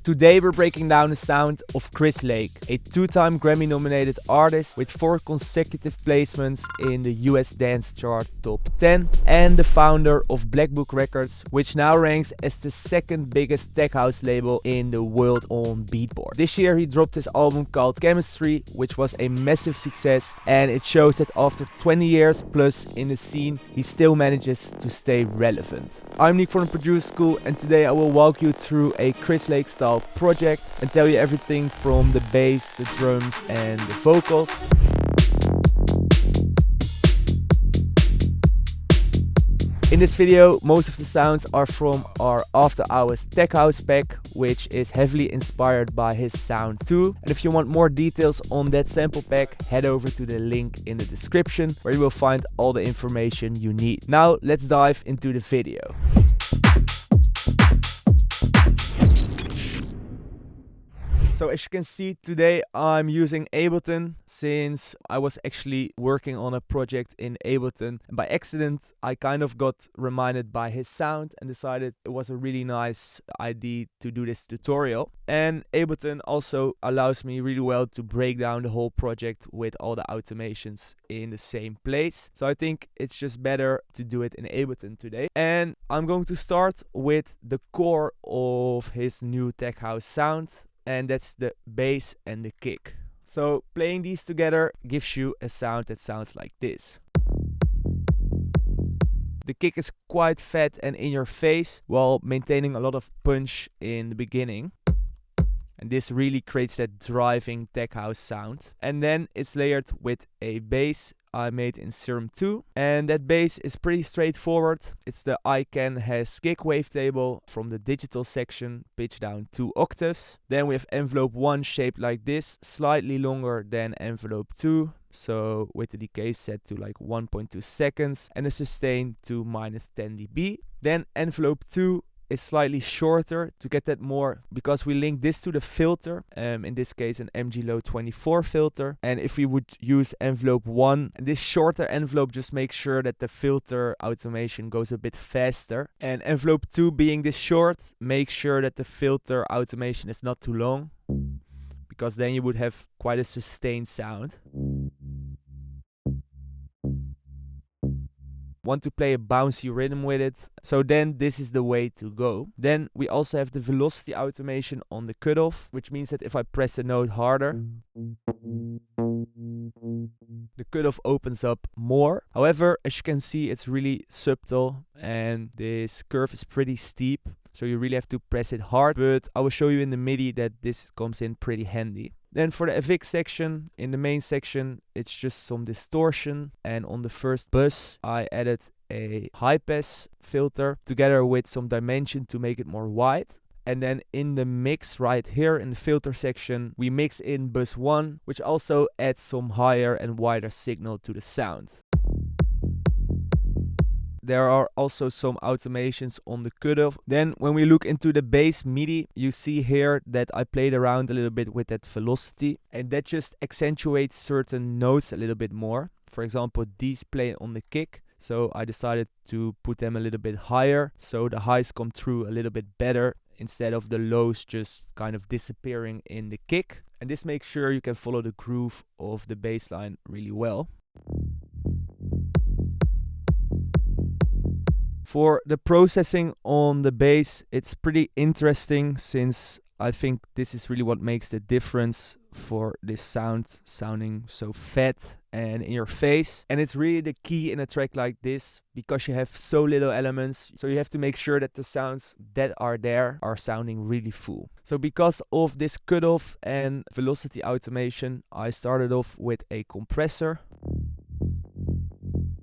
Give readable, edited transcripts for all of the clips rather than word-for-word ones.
Today we're breaking down the sound of Chris Lake, a two-time Grammy-nominated artist with 4 consecutive placements in the US dance chart top 10 and the founder of Black Book Records, which now ranks as the second biggest tech house label in the world on Beatport. This year he dropped his album called Chemistry, which was a massive success, and it shows that after 20 years plus in the scene, he still manages to stay relevant. I'm Nick from the Produce School, and today I will walk you through a Chris Lake style project and tell you everything from the bass, the drums and the vocals. In this video, most of the sounds are from our After Hours Tech House pack, which is heavily inspired by his sound too. And if you want more details on that sample pack, head over to the link in the description where you will find all the information you need. Now let's dive into the video. So as you can see, today I'm using Ableton since I was actually working on a project in Ableton. And by accident, I kind of got reminded by his sound and decided it was a really nice idea to do this tutorial. And Ableton also allows me really well to break down the whole project with all the automations in the same place. So I think it's just better to do it in Ableton today. And I'm going to start with the core of his new tech house sound. And that's the bass and the kick. So playing these together gives you a sound that sounds like this. The kick is quite fat and in your face while maintaining a lot of punch in the beginning. And this really creates that driving tech house sound. And then it's layered with a bass I made in Serum 2. And that bass is pretty straightforward. It's the I Can Has kick wavetable from the digital section, pitched down 2 octaves. Then we have envelope 1 shaped like this, slightly longer than envelope 2. So with the decay set to like 1.2 seconds and a sustain to -10 dB. Then envelope 2 is slightly shorter to get that more, because we link this to the filter, in this case an MG Low 24 filter. And if we would use envelope 1, this shorter envelope just makes sure that the filter automation goes a bit faster. And envelope 2 being this short makes sure that the filter automation is not too long, because then you would have quite a sustained sound. Want to play a bouncy rhythm with it, so then this is the way to go. Then we also have the velocity automation on the cutoff, which means that if I press the note harder, the cutoff opens up more. However, as you can see, it's really subtle and this curve is pretty steep, so you really have to press it hard, but I will show you in the MIDI that this comes in pretty handy. Then for the FX section, in the main section, it's just some distortion. And on the first bus, I added a high pass filter together with some dimension to make it more wide. And then in the mix right here in the filter section, we mix in bus 1, which also adds some higher and wider signal to the sound. There are also some automations on the cutoff. Then when we look into the bass MIDI, you see here that I played around a little bit with that velocity, and that just accentuates certain notes a little bit more. For example, these play on the kick, so I decided to put them a little bit higher so the highs come through a little bit better instead of the lows just kind of disappearing in the kick. And this makes sure you can follow the groove of the bass line really well. For the processing on the bass, it's pretty interesting, since I think this is really what makes the difference for this sound sounding so fat and in your face. And it's really the key in a track like this, because you have so little elements, so you have to make sure that the sounds that are there are sounding really full. So because of this cutoff and velocity automation, I started off with a compressor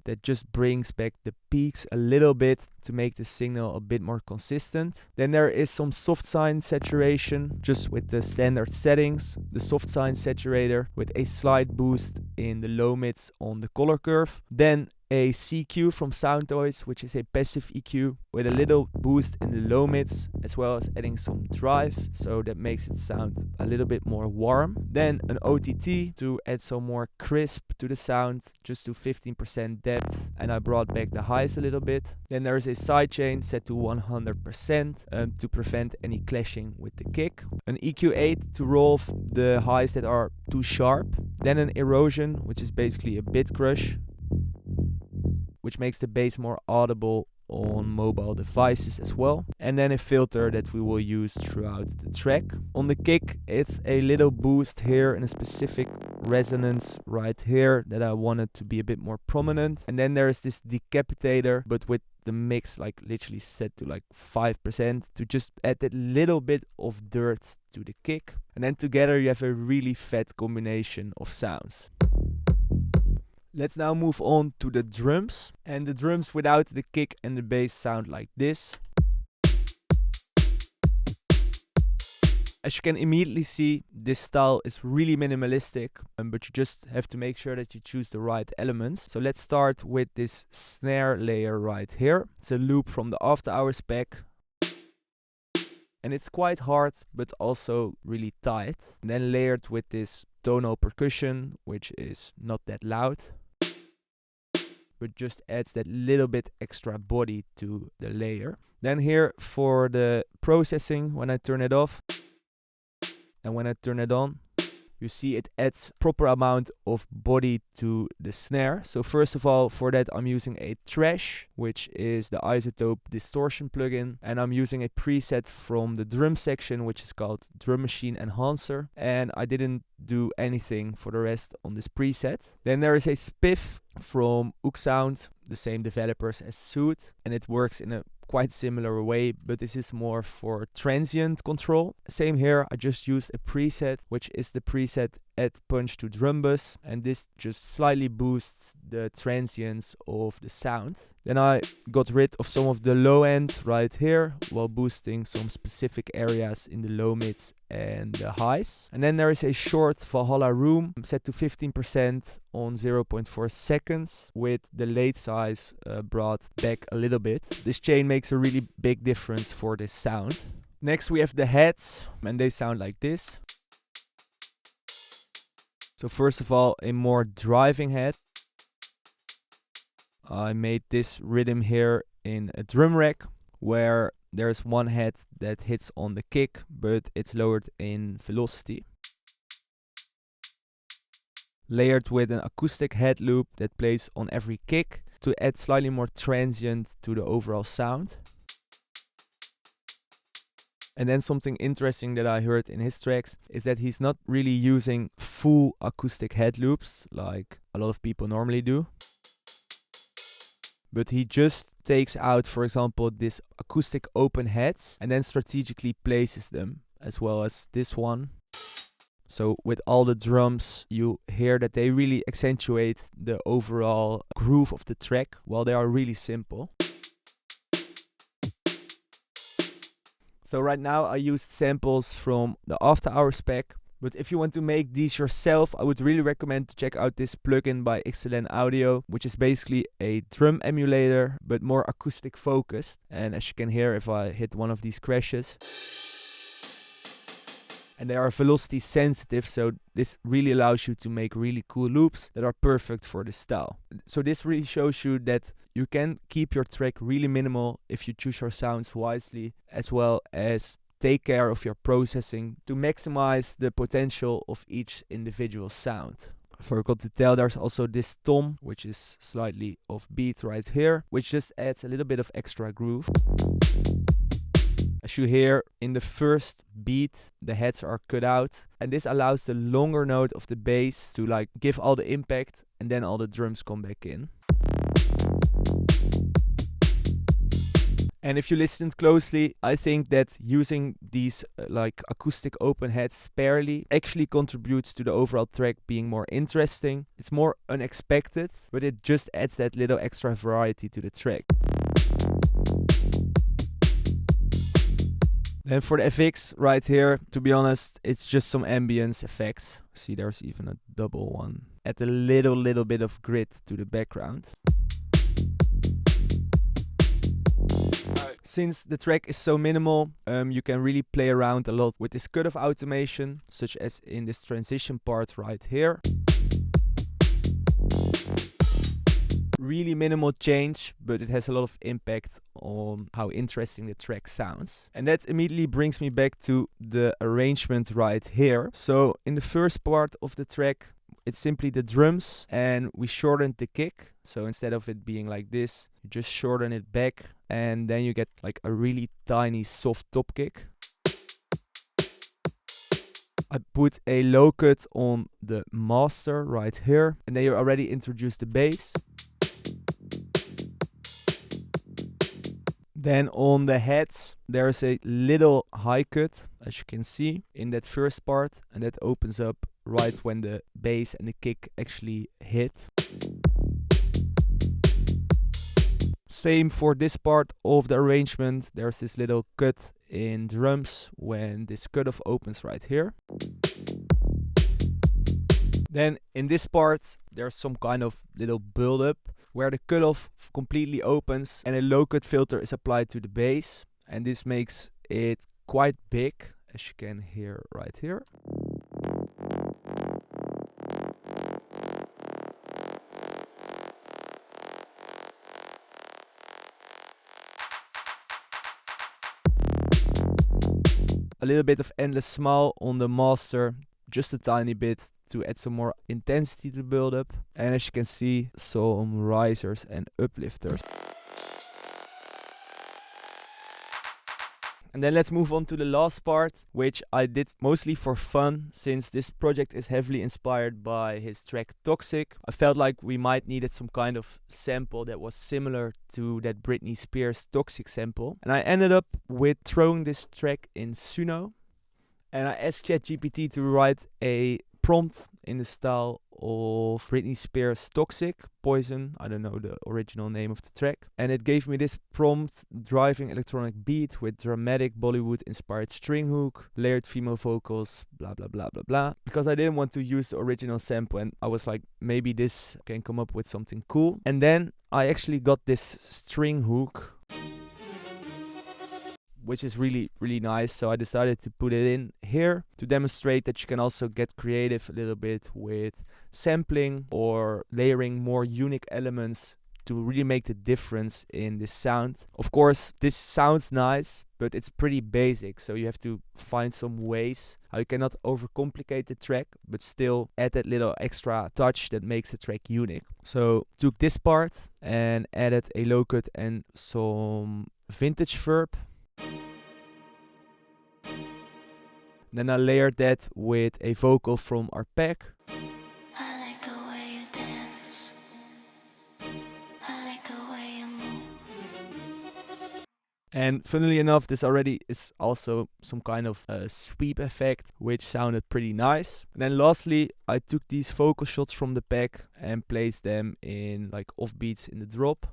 that just brings back the peaks a little bit to make the signal a bit more consistent. Then there is some soft sine saturation just with the standard settings. The soft sine saturator with a slight boost in the low mids on the color curve. Then a CQ from Soundtoys, which is a passive EQ with a little boost in the low mids, as well as adding some drive, so that makes it sound a little bit more warm. Then an OTT to add some more crisp to the sound, just to 15% depth, and I brought back the highs a little bit. Then there is a sidechain set to 100% to prevent any clashing with the kick. An EQ8 to roll off the highs that are too sharp. Then an erosion, which is basically a bit crush, which makes the bass more audible on mobile devices as well. And then a filter that we will use throughout the track. On the kick, it's a little boost here and a specific resonance right here that I wanted to be a bit more prominent. And then there is this decapitator, but with the mix like literally set to like 5% to just add that little bit of dirt to the kick. And then together you have a really fat combination of sounds. Let's now move on to the drums. And the drums without the kick and the bass sound like this. As you can immediately see, this style is really minimalistic, but you just have to make sure that you choose the right elements. So let's start with this snare layer right here. It's a loop from the After Hours pack. And it's quite hard, but also really tight. And then layered with this tonal percussion, which is not that loud, but just adds that little bit extra body to the layer. Then here for the processing, when I turn it off and when I turn it on, you see it adds proper amount of body to the snare. So first of all, for that I'm using a Trash, which is the isotope distortion plugin, and I'm using a preset from the drum section, which is called Drum Machine Enhancer, and I didn't do anything for the rest on this preset. Then there is a Spiff from Sound, the same developers as Suit, and it works in a quite similar way, but this is more for transient control. Same here, I just used a preset, which is the preset Add Punch to Drum Bus, and this just slightly boosts the transients of the sound. Then I got rid of some of the low end right here, while boosting some specific areas in the low mids and the highs. And then there is a short Valhalla Room set to 15% on 0.4 seconds, with the late size brought back a little bit. This chain makes a really big difference for this sound. Next we have the heads, and they sound like this. So first of all, a more driving head. I made this rhythm here in a drum rack, where there's one head that hits on the kick, but it's lowered in velocity. Layered with an acoustic head loop that plays on every kick to add slightly more transient to the overall sound. And then something interesting that I heard in his tracks is that he's not really using full acoustic head loops like a lot of people normally do. But he just takes out, for example, this acoustic open heads and then strategically places them, as well as this one. So with all the drums, you hear that they really accentuate the overall groove of the track, while they are really simple. So right now I used samples from the After Hours pack, but if you want to make these yourself, I would really recommend to check out this plugin by XLN Audio, which is basically a drum emulator, but more acoustic focused. And as you can hear, if I hit one of these crashes, and they are velocity sensitive, so this really allows you to make really cool loops that are perfect for this style. So this really shows you that you can keep your track really minimal if you choose your sounds wisely, as well as take care of your processing to maximize the potential of each individual sound. I forgot to tell, there's also this tom, which is slightly off beat right here, which just adds a little bit of extra groove. As you hear, in the first beat, the heads are cut out, and this allows the longer note of the bass to like give all the impact, and then all the drums come back in. And if you listened closely, I think that using these like acoustic open heads sparely actually contributes to the overall track being more interesting. It's more unexpected, but it just adds that little extra variety to the track. Then for the FX right here, to be honest, it's just some ambience effects. See, there's even a double one. Add a little bit of grit to the background. Since the track is so minimal, you can really play around a lot with this cutoff automation, such as in this transition part right here. Really minimal change, but it has a lot of impact on how interesting the track sounds. And that immediately brings me back to the arrangement right here. So in the first part of the track, it's simply the drums, and we shortened the kick. So instead of it being like this, you just shorten it back, and then you get like a really tiny soft top kick. I put a low cut on the master right here, and then you already introduce the bass. Then on the heads, there's a little high cut, as you can see, in that first part, and that opens up right when the bass and the kick actually hit. Same for this part of the arrangement, there's this little cut in drums when this cutoff opens right here. Then in this part, there's some kind of little build-up where the cutoff completely opens and a low cut filter is applied to the bass, and this makes it quite big, as you can hear right here. A little bit of endless smile on the master, just a tiny bit, to add some more intensity to the build-up. And as you can see, some risers and uplifters. And then let's move on to the last part, which I did mostly for fun, since this project is heavily inspired by his track Toxic. I felt like we might needed some kind of sample that was similar to that Britney Spears Toxic sample. And I ended up with throwing this track in Suno. And I asked ChatGPT to write a prompt in the style of Britney Spears Toxic, Poison, I don't know the original name of the track. And it gave me this prompt: driving electronic beat with dramatic Bollywood inspired string hook, layered female vocals, blah blah blah blah blah. Because I didn't want to use the original sample, and I was like, maybe this can come up with something cool. And then I actually got this string hook, which is really nice, so I decided to put it in here to demonstrate that you can also get creative a little bit with sampling or layering more unique elements to really make the difference in the sound. Of course, this sounds nice, but it's pretty basic, so you have to find some ways how you cannot overcomplicate the track, but still add that little extra touch that makes the track unique. So took this part and added a low cut and some vintage verb. Then I layered that with a vocal from our pack. I like the way you dance. I like the way you move. And funnily enough, this already is also some kind of sweep effect, which sounded pretty nice. And then lastly, I took these vocal shots from the pack and placed them in like offbeats in the drop.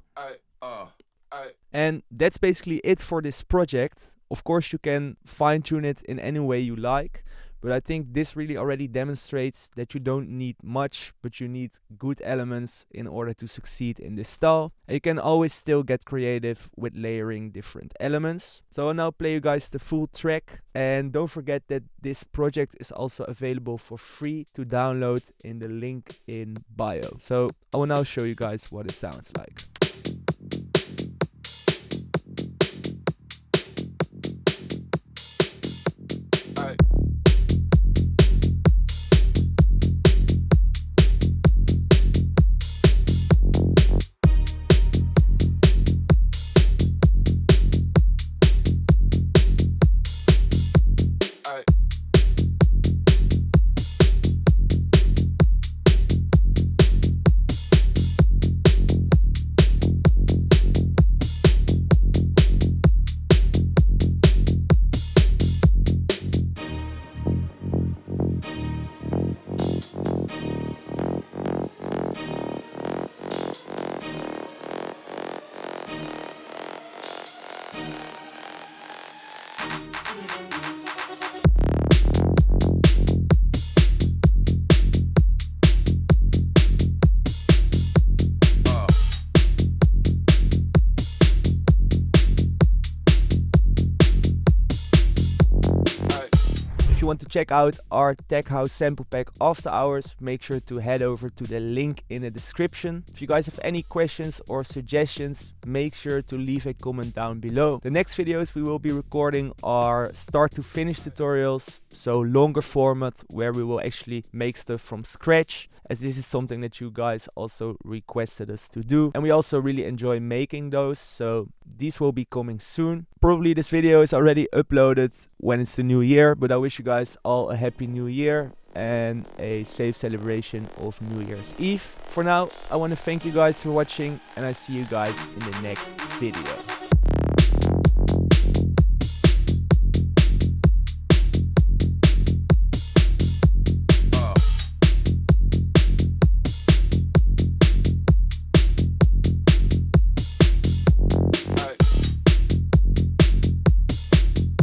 And that's basically it for this project. Of course, you can fine-tune it in any way you like, but I think this really already demonstrates that you don't need much, but you need good elements in order to succeed in this style. And you can always still get creative with layering different elements. So I'll now play you guys the full track, and don't forget that this project is also available for free to download in the link in bio. So I will now show you guys what it sounds like. you want to check out our Tech House sample pack after hours, make sure to head over to the link in the description. If you guys have any questions or suggestions, make sure to leave a comment down below. The next videos we will be recording are start to finish tutorials, so longer format where we will actually make stuff from scratch, as this is something that you guys also requested us to do, and we also really enjoy making those, so these will be coming soon. Probably this video is already uploaded when it's the new year, but I wish you guys all a happy new year and a safe celebration of New Year's Eve. For now, I want to thank you guys for watching, and I see you guys in the next video.